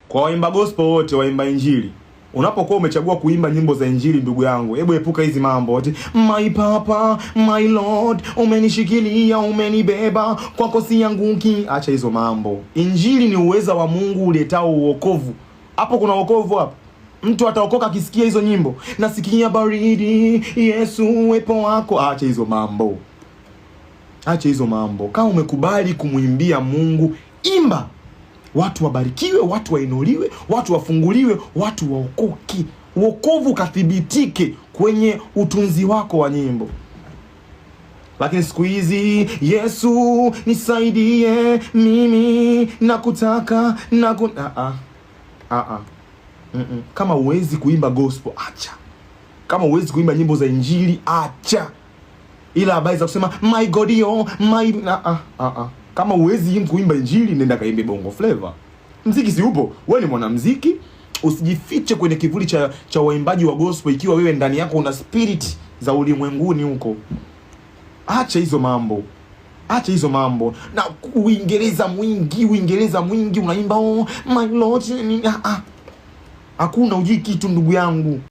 Kwa waimba gospel wote, waimba injili, unapokuwa umechagua kuimba nyimbo za injili, ndugu yangu, hebu epuka hizi mambo ati my papa, my lord, umenishikilia, umenibeba, kwako sianguki. Acha hizo mambo. Injili ni uweza wa Mungu uletao uokovu. Hapo kuna wokovu hapo. Mtu ataokoka akisikia hizo nyimbo. Nasikia baridi, Yesu uwepo wako. Acha hizo mambo. Acha hizo mambo. Kama umekubali kumuimbia Mungu, imba. Watu wabarikiwe, watu wainuliwe, watu wafunguliwe, watu waokoke. Wokovu kathibitike kwenye utunzi wako wa nyimbo. Lakini siku hizi, Yesu nisaidie, mimi nakutaka, Kama uwezi kuimba gospel, acha. Kama uwezi kuimba nyimbo za injili, acha. Ila habari za kusema my God yo, my Kama uwezi kuimba injili, nenda kaimbe bongo flavor. Mziki si upo? Wewe ni mwanamuziki, usijifiche kwenye kivuli cha waimbaji wa gospel ikiwa wewe ndani yako una spirit za ulimwenguni huko. Acha hizo mambo. Acha hizo mambo. Na Uingereza mwingi unaimba oh my lord. Hakuna ujui kitu, ndugu yangu.